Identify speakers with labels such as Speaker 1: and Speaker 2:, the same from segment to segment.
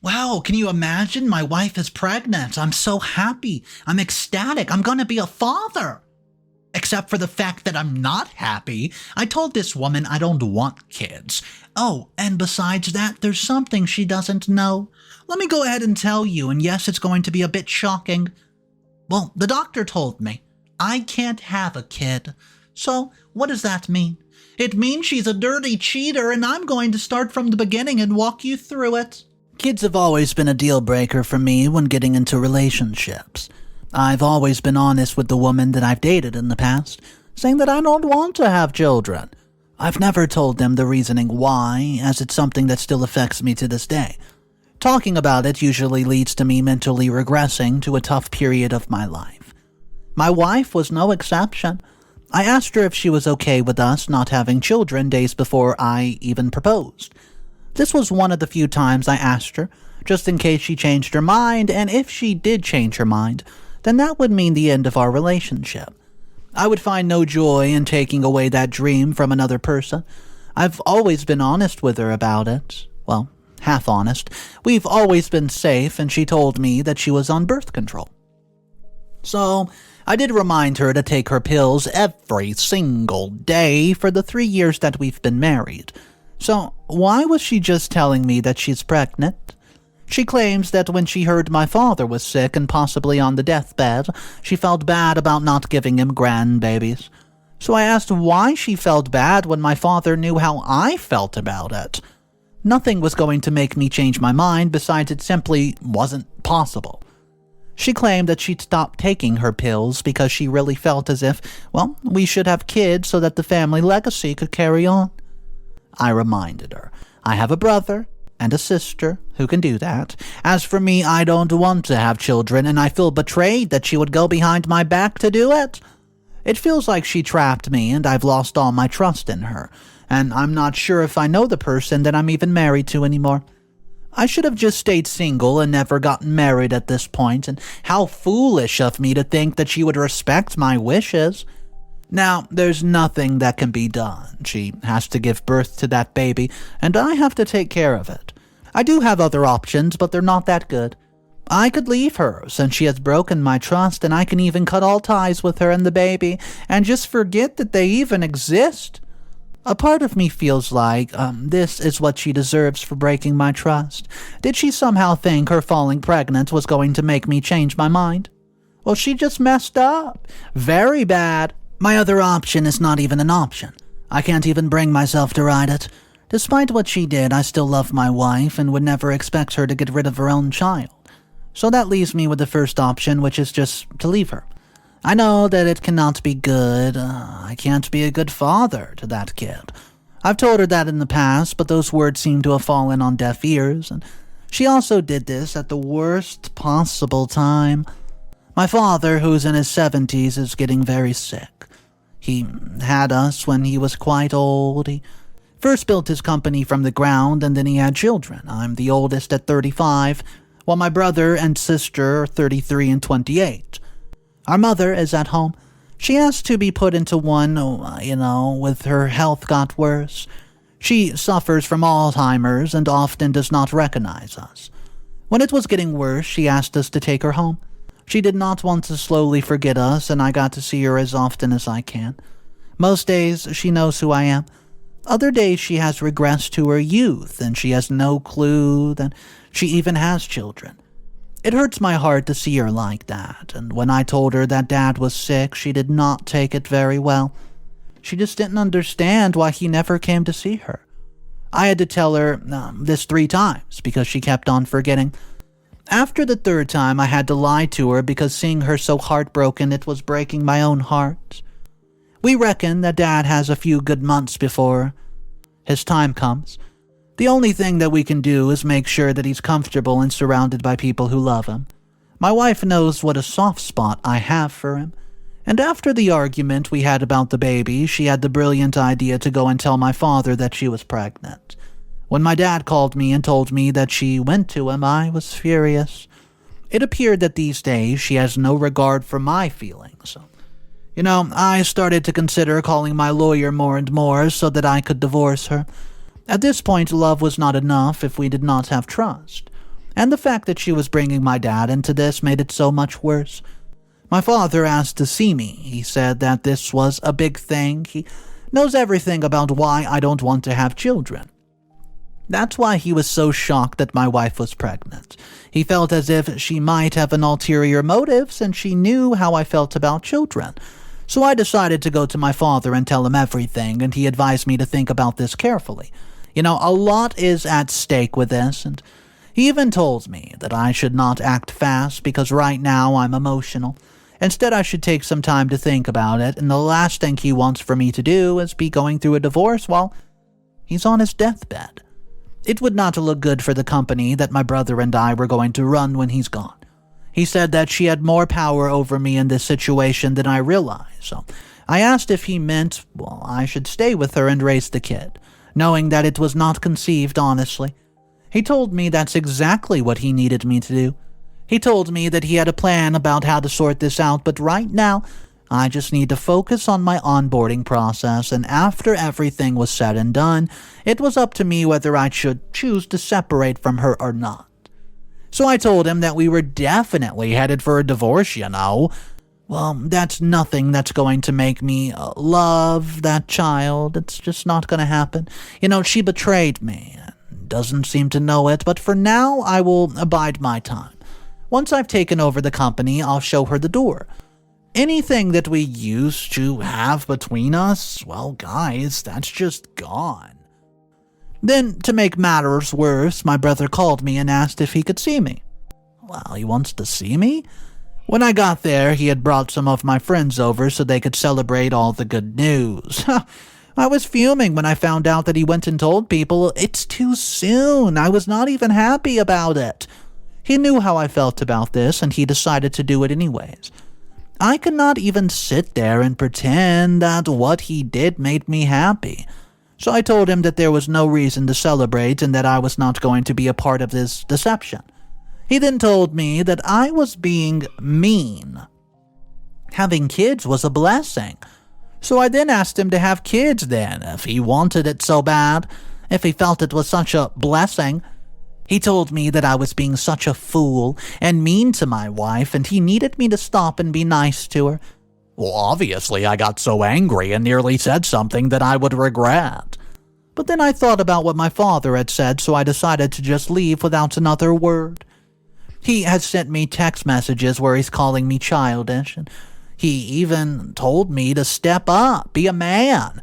Speaker 1: Wow, can you imagine? My wife is pregnant. I'm so happy. I'm ecstatic. I'm going to be a father. Except for the fact that I'm not happy. I told this woman I don't want kids. Oh, and besides that, there's something she doesn't know. Let me go ahead and tell you, and yes, it's going to be a bit shocking. Well, the doctor told me I can't have a kid. So, what does that mean? It means she's a dirty cheater, and I'm going to start from the beginning and walk you through it. Kids have always been a deal breaker for me when getting into relationships. I've always been honest with the woman that I've dated in the past, saying that I don't want to have children. I've never told them the reasoning why, as it's something that still affects me to this day. Talking about it usually leads to me mentally regressing to a tough period of my life. My wife was no exception. I asked her if she was okay with us not having children days before I even proposed. This was one of the few times I asked her, just in case she changed her mind, and if she did change her mind, then that would mean the end of our relationship. I would find no joy in taking away that dream from another person. I've always been honest with her about it. Well, half honest. We've always been safe, and she told me that she was on birth control. So, I did remind her to take her pills every single day for the 3 years that we've been married. So, why was she just telling me that she's pregnant? She claims that when she heard my father was sick and possibly on the deathbed, she felt bad about not giving him grandbabies. So I asked why she felt bad when my father knew how I felt about it. Nothing was going to make me change my mind, besides it simply wasn't possible. She claimed that she'd stopped taking her pills because she really felt as if, well, we should have kids so that the family legacy could carry on. I reminded her, I have a brother and a sister who can do that. As for me, I don't want to have children, and I feel betrayed that she would go behind my back to do it. It feels like she trapped me, and I've lost all my trust in her, and I'm not sure if I know the person that I'm even married to anymore. I should have just stayed single and never gotten married at this point, and how foolish of me to think that she would respect my wishes. Now, there's nothing that can be done. She has to give birth to that baby, and I have to take care of it. I do have other options, but they're not that good. I could leave her, since she has broken my trust, and I can even cut all ties with her and the baby, and just forget that they even exist. A part of me feels like, this is what she deserves for breaking my trust. Did she somehow think her falling pregnant was going to make me change my mind? Well, she just messed up. Very bad. My other option is not even an option. I can't even bring myself to ride it. Despite what she did, I still love my wife and would never expect her to get rid of her own child. So that leaves me with the first option, which is just to leave her. I know that it cannot be good. I can't be a good father to that kid. I've told her that in the past, but those words seem to have fallen on deaf ears, and she also did this at the worst possible time. My father, who's in his 70s, is getting very sick. He had us when he was quite old. He first built his company from the ground, and then he had children. I'm the oldest at 35, while my brother and sister are 33 and 28. Our mother is at home. She has to be put into one, with her health got worse. She suffers from Alzheimer's and often does not recognize us. When it was getting worse, she asked us to take her home. She did not want to slowly forget us, and I got to see her as often as I can. Most days, she knows who I am. Other days, she has regressed to her youth, and she has no clue that she even has children. It hurts my heart to see her like that, and when I told her that Dad was sick, she did not take it very well. She just didn't understand why he never came to see her. I had to tell her this 3 times, because she kept on forgetting. After the 3rd time, I had to lie to her because seeing her so heartbroken, it was breaking my own heart. We reckon that Dad has a few good months before his time comes. The only thing that we can do is make sure that he's comfortable and surrounded by people who love him. My wife knows what a soft spot I have for him. And after the argument we had about the baby, she had the brilliant idea to go and tell my father that she was pregnant. When my dad called me and told me that she went to him, I was furious. It appeared that these days she has no regard for my feelings. I started to consider calling my lawyer more and more so that I could divorce her. At this point, love was not enough if we did not have trust. And the fact that she was bringing my dad into this made it so much worse. My father asked to see me. He said that this was a big thing. He knows everything about why I don't want to have children. That's why he was so shocked that my wife was pregnant. He felt as if she might have an ulterior motive since she knew how I felt about children. So I decided to go to my father and tell him everything, and he advised me to think about this carefully. A lot is at stake with this, and he even told me that I should not act fast because right now I'm emotional. Instead, I should take some time to think about it, and the last thing he wants for me to do is be going through a divorce while he's on his deathbed. It would not look good for the company that my brother and I were going to run when he's gone. He said that she had more power over me in this situation than I realized, so I asked if he meant, I should stay with her and raise the kid, knowing that it was not conceived honestly. He told me that's exactly what he needed me to do. He told me that he had a plan about how to sort this out, but right now, I just need to focus on my onboarding process, and after everything was said and done, it was up to me whether I should choose to separate from her or not. So I told him that we were definitely headed for a divorce, Well, that's nothing that's going to make me love that child. It's just not going to happen. She betrayed me. Doesn't seem to know it, but for now, I will abide my time. Once I've taken over the company, I'll show her the door. Anything that we used to have between us, well, guys, that's just gone. Then, to make matters worse, my brother called me and asked if he could see me. Well, he wants to see me? When I got there, he had brought some of my friends over so they could celebrate all the good news. I was fuming when I found out that he went and told people. It's too soon. I was not even happy about it. He knew how I felt about this, and he decided to do it anyways. I could not even sit there and pretend that what he did made me happy. So I told him that there was no reason to celebrate and that I was not going to be a part of this deception. He then told me that I was being mean. Having kids was a blessing. So I then asked him to have kids then, if he wanted it so bad, if he felt it was such a blessing. He told me that I was being such a fool and mean to my wife, and he needed me to stop and be nice to her. Well, obviously I got so angry and nearly said something that I would regret. But then I thought about what my father had said, so I decided to just leave without another word. He has sent me text messages where he's calling me childish, and he even told me to step up, be a man.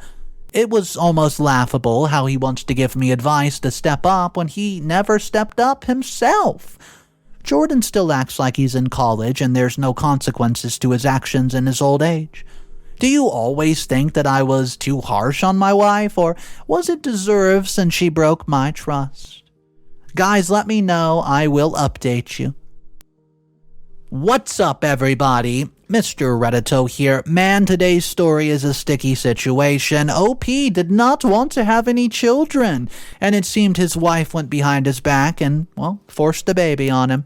Speaker 1: It was almost laughable how he wants to give me advice to step up when he never stepped up himself. Jordan still acts like he's in college and there's no consequences to his actions in his old age. Do you always think that I was too harsh on my wife, or was it deserved since she broke my trust? Guys, let me know. I will update you. What's up, everybody? Mr. Reddito here. Man, today's story is a sticky situation. OP did not want to have any children, and it seemed his wife went behind his back and, forced the baby on him.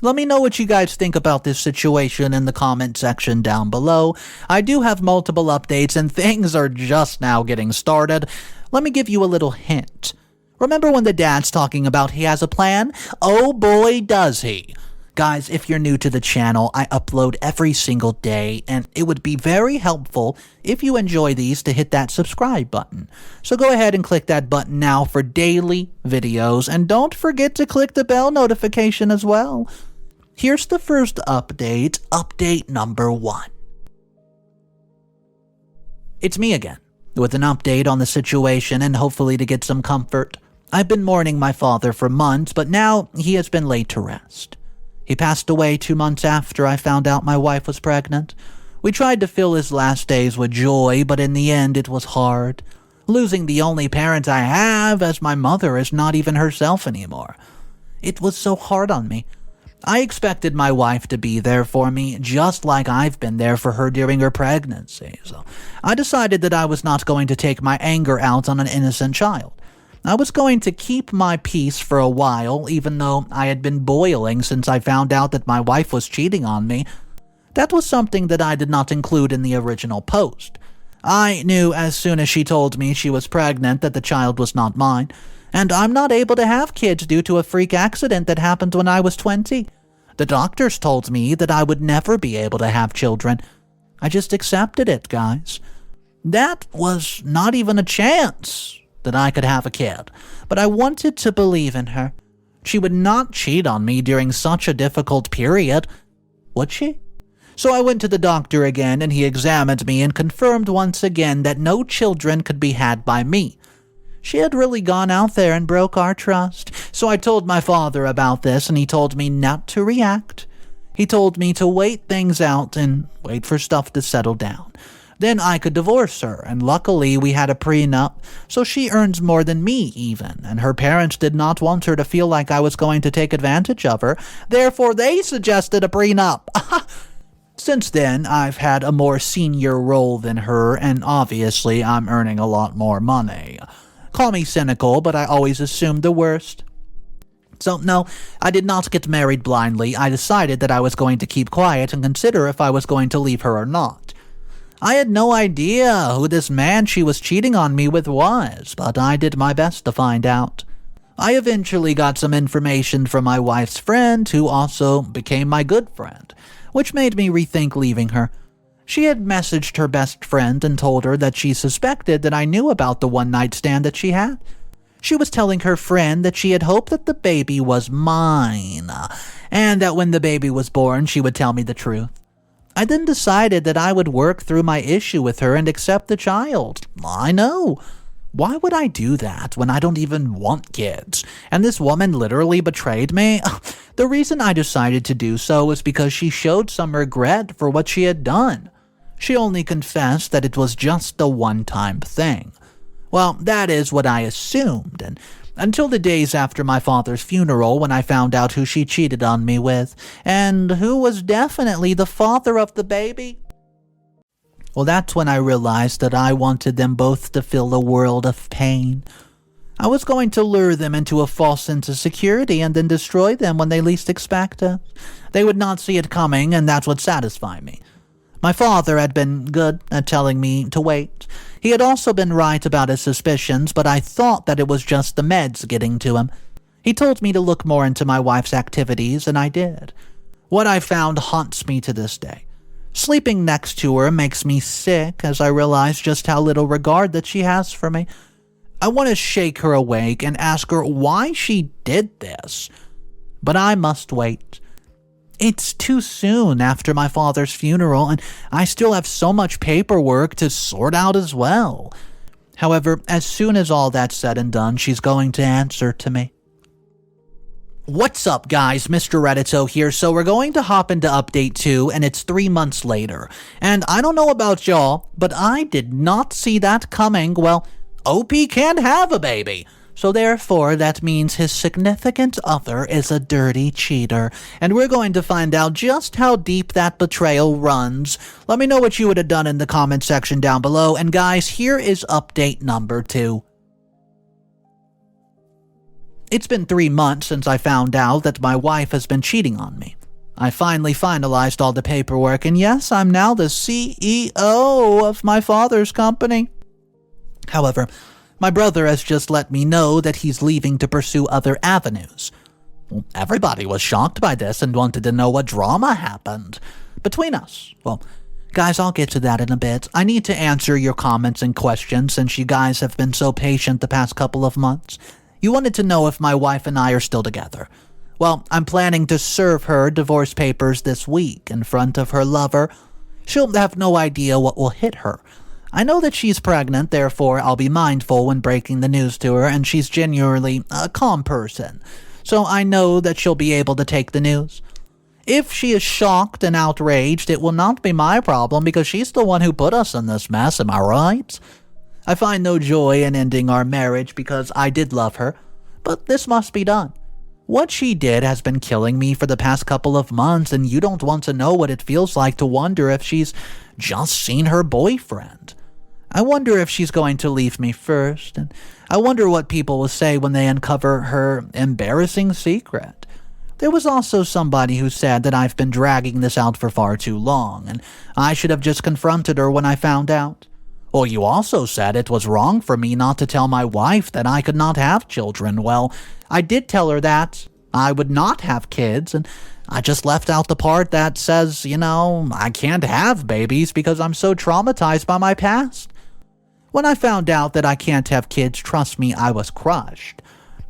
Speaker 1: Let me know what you guys think about this situation in the comment section down below. I do have multiple updates, and things are just now getting started. Let me give you a little hint. Remember when the dad's talking about he has a plan? Oh boy, does he. Guys, if you're new to the channel, I upload every single day, and it would be very helpful if you enjoy these to hit that subscribe button. So go ahead and click that button now for daily videos, and don't forget to click the bell notification as well. Here's the first update number 1. It's me again, with an update on the situation and hopefully to get some comfort. I've been mourning my father for months, but now he has been laid to rest. He passed away 2 months after I found out my wife was pregnant. We tried to fill his last days with joy, but in the end it was hard. Losing the only parent I have, as my mother is not even herself anymore. It was so hard on me. I expected my wife to be there for me, just like I've been there for her during her pregnancy. So I decided that I was not going to take my anger out on an innocent child. I was going to keep my peace for a while, even though I had been boiling since I found out that my wife was cheating on me. That was something that I did not include in the original post. I knew as soon as she told me she was pregnant that the child was not mine, And I'm not able to have kids due to a freak accident that happened when I was 20. The doctors told me that I would never be able to have children. I just accepted it, guys. That was not even a chance that I could have a kid, but I wanted to believe in her. She would not cheat on me during such a difficult period, would she? So I went to the doctor again, and he examined me and confirmed once again that no children could be had by me. She had really gone out there and broke our trust. So I told my father about this, and he told me not to react. He told me to wait things out and wait for stuff to settle down. Then I could divorce her, and luckily we had a prenup, so she earns more than me even, and her parents did not want her to feel like I was going to take advantage of her. Therefore, they suggested a prenup. Since then, I've had a more senior role than her, and obviously I'm earning a lot more money. Call me cynical, but I always assumed the worst. So no, I did not get married blindly. I decided that I was going to keep quiet and consider if I was going to leave her or not. I had no idea who this man she was cheating on me with was, but I did my best to find out. I eventually got some information from my wife's friend, who also became my good friend, which made me rethink leaving her. She had messaged her best friend and told her that she suspected that I knew about the one-night stand that she had. She was telling her friend that she had hoped that the baby was mine, and that when the baby was born, she would tell me the truth. I then decided that I would work through my issue with her and accept the child. I know. Why would I do that when I don't even want kids? And this woman literally betrayed me? The reason I decided to do so was because she showed some regret for what she had done. She only confessed that it was just a one-time thing. Well, that is what I assumed, and until the days after my father's funeral when I found out who she cheated on me with, and who was definitely the father of the baby. Well, that's when I realized that I wanted them both to feel a world of pain. I was going to lure them into a false sense of security and then destroy them when they least expect it. They would not see it coming, and that would satisfy me. My father had been good at telling me to wait. He had also been right about his suspicions, but I thought that it was just the meds getting to him. He told me to look more into my wife's activities, and I did. What I found haunts me to this day. Sleeping next to her makes me sick as I realize just how little regard that she has for me. I want to shake her awake and ask her why she did this. But I must wait. It's too soon after my father's funeral, and I still have so much paperwork to sort out as well. However, as soon as all that's said and done, she's going to answer to me. What's up, guys? Mr. Reddito here. So we're going to hop into update 2, and it's 3 months later. And I don't know about y'all, but I did not see that coming. Well, OP can't have a baby. So therefore, that means his significant other is a dirty cheater. And we're going to find out just how deep that betrayal runs. Let me know what you would have done in the comment section down below. And guys, here is update number 2. It's been 3 months since I found out that my wife has been cheating on me. I finally finalized all the paperwork, and yes, I'm now the CEO of my father's company. However, my brother has just let me know that he's leaving to pursue other avenues. Well, everybody was shocked by this and wanted to know what drama happened between us. Well, guys, I'll get to that in a bit. I need to answer your comments and questions since you guys have been so patient the past couple of months. You wanted to know if my wife and I are still together. Well, I'm planning to serve her divorce papers this week in front of her lover. She'll have no idea what will hit her. I know that she's pregnant, therefore I'll be mindful when breaking the news to her, and she's genuinely a calm person, so I know that she'll be able to take the news. If she is shocked and outraged, it will not be my problem because she's the one who put us in this mess, am I right? I find no joy in ending our marriage because I did love her, but this must be done. What she did has been killing me for the past couple of months, and you don't want to know what it feels like to wonder if she's just seen her boyfriend. I wonder if she's going to leave me first, and I wonder what people will say when they uncover her embarrassing secret. There was also somebody who said that I've been dragging this out for far too long, and I should have just confronted her when I found out. Well, you also said it was wrong for me not to tell my wife that I could not have children. Well, I did tell her that I would not have kids, and I just left out the part that says, I can't have babies because I'm so traumatized by my past. When I found out that I can't have kids, trust me, I was crushed.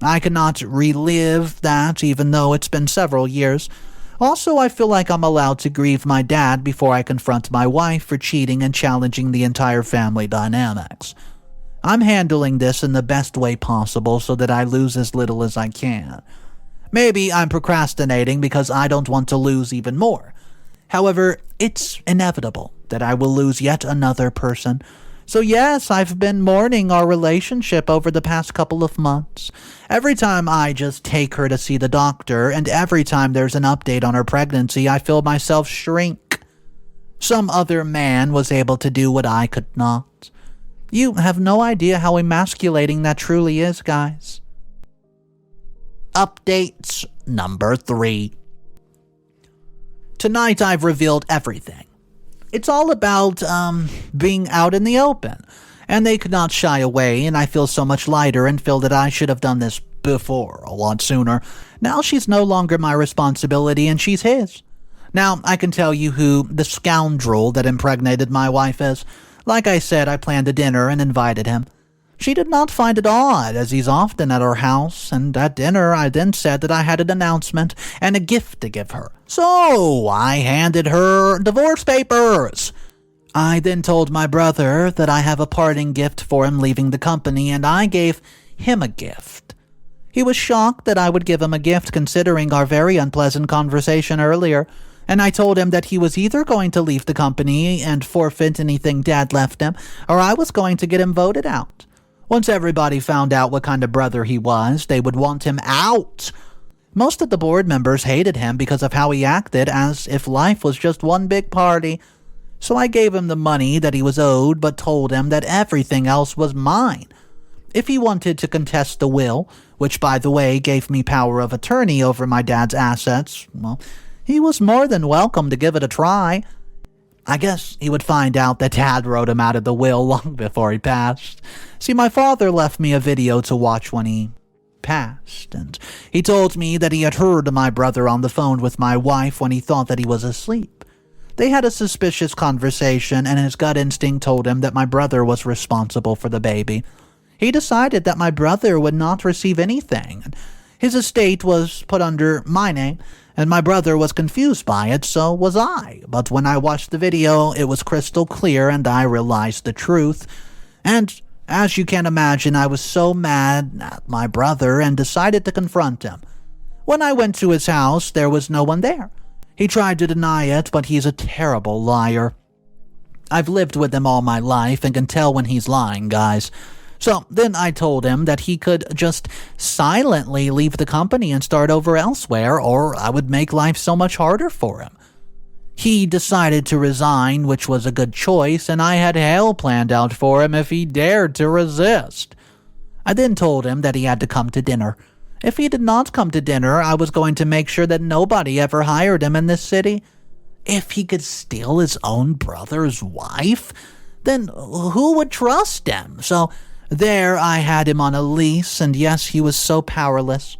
Speaker 1: I cannot relive that even though it's been several years. Also, I feel like I'm allowed to grieve my dad before I confront my wife for cheating and challenging the entire family dynamics. I'm handling this in the best way possible so that I lose as little as I can. Maybe I'm procrastinating because I don't want to lose even more. However, it's inevitable that I will lose yet another person. So yes, I've been mourning our relationship over the past couple of months. Every time I just take her to see the doctor, and every time there's an update on her pregnancy, I feel myself shrink. Some other man was able to do what I could not. You have no idea how emasculating that truly is, guys. Updates number 3. Tonight I've revealed everything. It's all about, being out in the open. And they could not shy away, and I feel so much lighter and feel that I should have done this before, a lot sooner. Now she's no longer my responsibility and she's his. Now, I can tell you who the scoundrel that impregnated my wife is. Like I said, I planned a dinner and invited him. She did not find it odd, as he's often at our house, and at dinner I then said that I had an announcement and a gift to give her. So I handed her divorce papers. I then told my brother that I have a parting gift for him leaving the company, and I gave him a gift. He was shocked that I would give him a gift considering our very unpleasant conversation earlier, and I told him that he was either going to leave the company and forfeit anything Dad left him, or I was going to get him voted out. Once everybody found out what kind of brother he was, they would want him out. Most of the board members hated him because of how he acted, as if life was just one big party. So I gave him the money that he was owed, but told him that everything else was mine. If he wanted to contest the will, which by the way gave me power of attorney over my dad's assets, well, he was more than welcome to give it a try. I guess he would find out that Dad wrote him out of the will long before he passed. See, my father left me a video to watch when he passed, and he told me that he had heard my brother on the phone with my wife when he thought that he was asleep. They had a suspicious conversation, and his gut instinct told him that my brother was responsible for the baby. He decided that my brother would not receive anything. His estate was put under my name, and my brother was confused by it, so was I. But when I watched the video, it was crystal clear and I realized the truth. And as you can imagine, I was so mad at my brother and decided to confront him. When I went to his house, there was no one there. He tried to deny it, but he's a terrible liar. I've lived with him all my life and can tell when he's lying, guys. So then I told him that he could just silently leave the company and start over elsewhere, or I would make life so much harder for him. He decided to resign, which was a good choice, and I had hell planned out for him if he dared to resist. I then told him that he had to come to dinner. If he did not come to dinner, I was going to make sure that nobody ever hired him in this city. If he could steal his own brother's wife, then who would trust him? So there I had him on a leash, and yes, he was so powerless.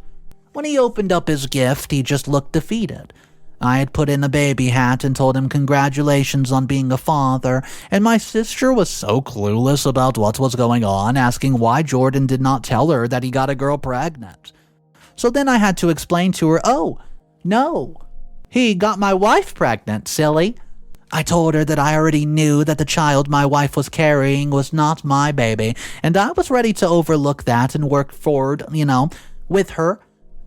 Speaker 1: When he opened up his gift, he just looked defeated. I had put in a baby hat and told him congratulations on being a father, and my sister was so clueless about what was going on, asking why Jordan did not tell her that he got a girl pregnant. So then I had to explain to her, oh, no, he got my wife pregnant, silly. I told her that I already knew that the child my wife was carrying was not my baby, and I was ready to overlook that and work forward, with her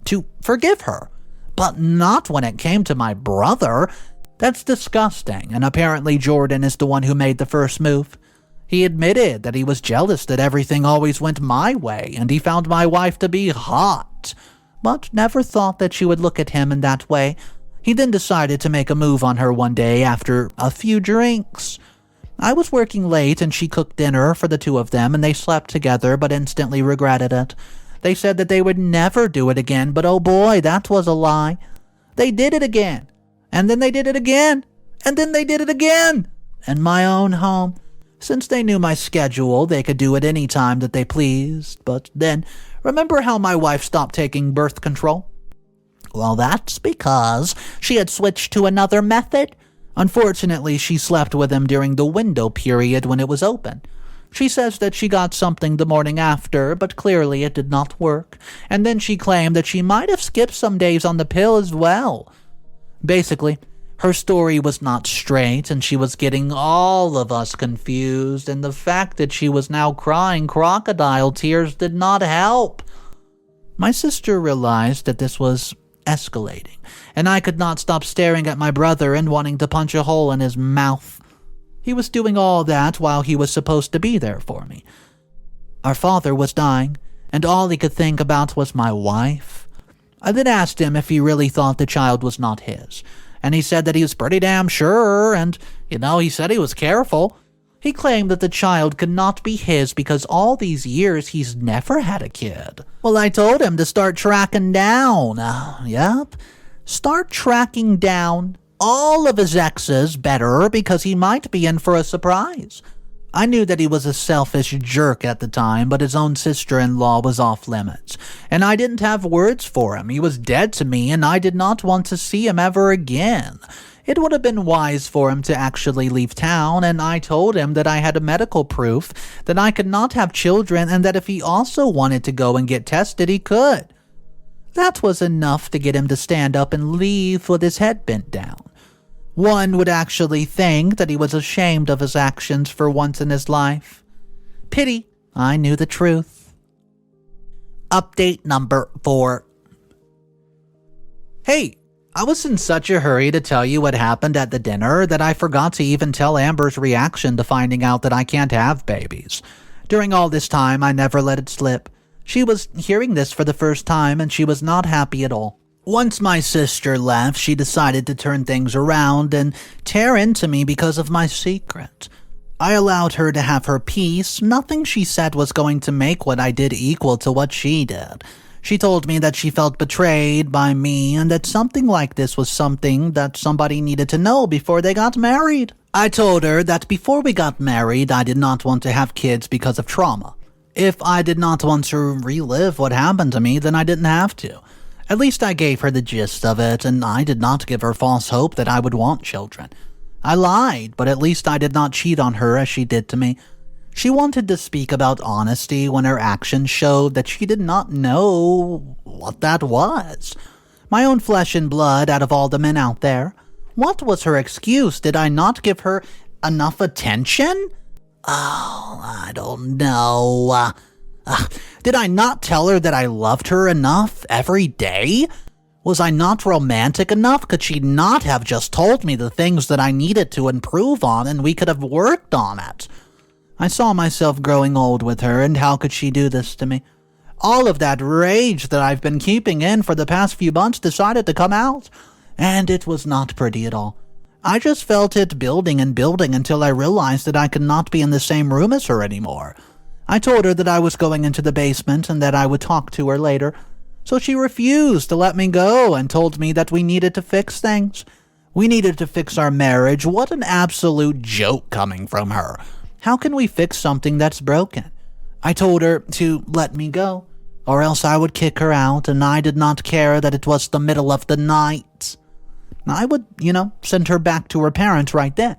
Speaker 1: to forgive her. But not when it came to my brother. That's disgusting, and apparently Jordan is the one who made the first move. He admitted that he was jealous that everything always went my way, and he found my wife to be hot, but never thought that she would look at him in that way. He then decided to make a move on her one day after a few drinks. I was working late and she cooked dinner for the two of them, and they slept together but instantly regretted it. They said that they would never do it again, but oh boy, that was a lie. They did it again, and then they did it again, and then they did it again. In my own home, Since they knew my schedule, they could do it any time that they pleased. But then, remember how my wife stopped taking birth control? Well, that's because she had switched to another method. Unfortunately, she slept with him during the window period when it was open. She says that she got something the morning after, but clearly it did not work. And then she claimed that she might have skipped some days on the pill as well. Basically, her story was not straight, and she was getting all of us confused, and the fact that she was now crying crocodile tears did not help. My sister realized that this was escalating, and I could not stop staring at my brother and wanting to punch a hole in his mouth. He was doing all that while he was supposed to be there for me. Our father was dying, and all he could think about was my wife. I then asked him if he really thought the child was not his, and he said that he was pretty damn sure, and, he said he was careful. He claimed that the child could not be his because all these years he's never had a kid. Well, I told him to start tracking down. Start tracking down all of his exes better because he might be in for a surprise. I knew that he was a selfish jerk at the time, but his own sister-in-law was off limits, and I didn't have words for him. He was dead to me, and I did not want to see him ever again. It would have been wise for him to actually leave town, and I told him that I had a medical proof that I could not have children and that if he also wanted to go and get tested, he could. That was enough to get him to stand up and leave with his head bent down. One would actually think that he was ashamed of his actions for once in his life. Pity, I knew the truth. Update number 4. Hey, I was in such a hurry to tell you what happened at the dinner that I forgot to even tell Amber's reaction to finding out that I can't have babies. During all this time, I never let it slip. She was hearing this for the first time, and she was not happy at all. Once my sister left, she decided to turn things around and tear into me because of my secret. I allowed her to have her piece. Nothing she said was going to make what I did equal to what she did. She told me that she felt betrayed by me and that something like this was something that somebody needed to know before they got married. I told her that before we got married, I did not want to have kids because of trauma. If I did not want to relive what happened to me, then I didn't have to. At least I gave her the gist of it, and I did not give her false hope that I would want children. I lied, but at least I did not cheat on her as she did to me. She wanted to speak about honesty when her actions showed that she did not know what that was. My own flesh and blood out of all the men out there. What was her excuse? Did I not give her enough attention? Oh, I don't know. Did I not tell her that I loved her enough every day? Was I not romantic enough? Could she not have just told me the things that I needed to improve on and we could have worked on it? I saw myself growing old with her, and how could she do this to me? All of that rage that I've been keeping in for the past few months decided to come out, and it was not pretty at all. I just felt it building and building until I realized that I could not be in the same room as her anymore. I told her that I was going into the basement and that I would talk to her later. So she refused to let me go and told me that we needed to fix things. We needed to fix our marriage. What an absolute joke coming from her. How can we fix something that's broken? I told her to let me go, or else I would kick her out, and I did not care that it was the middle of the night. I would, send her back to her parents right then.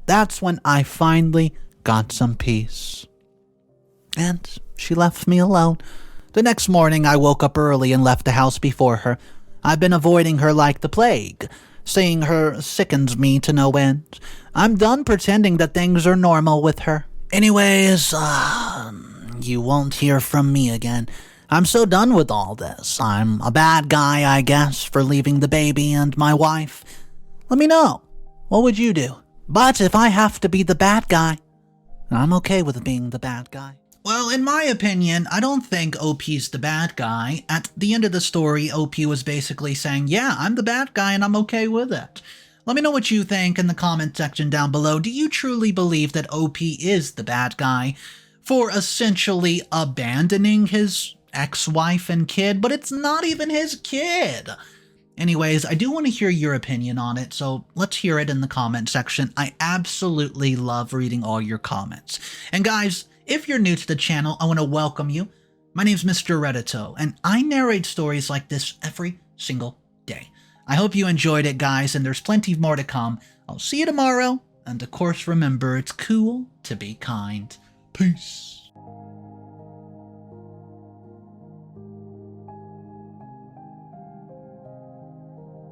Speaker 1: That's when I finally got some peace. And she left me alone. The next morning, I woke up early and left the house before her. I've been avoiding her like the plague. Seeing her sickens me to no end. I'm done pretending that things are normal with her. Anyways, you won't hear from me again. I'm so done with all this. I'm a bad guy, I guess, for leaving the baby and my wife. Let me know. What would you do? But if I have to be the bad guy, I'm okay with being the bad guy. Well, in my opinion, I don't think OP's the bad guy. At the end of the story, OP was basically saying, yeah, I'm the bad guy and I'm okay with it. Let me know what you think in the comment section down below. Do you truly believe that OP is the bad guy for essentially abandoning his ex-wife and kid? But it's not even his kid. Anyways, I do want to hear your opinion on it, so let's hear it in the comment section. I absolutely love reading all your comments. And guys, if you're new to the channel, I want to welcome you. My name's Mr. Reddito, and I narrate stories like this every single day. I hope you enjoyed it, guys, and there's plenty more to come. I'll see you tomorrow, and of course remember, it's cool to be kind. Peace.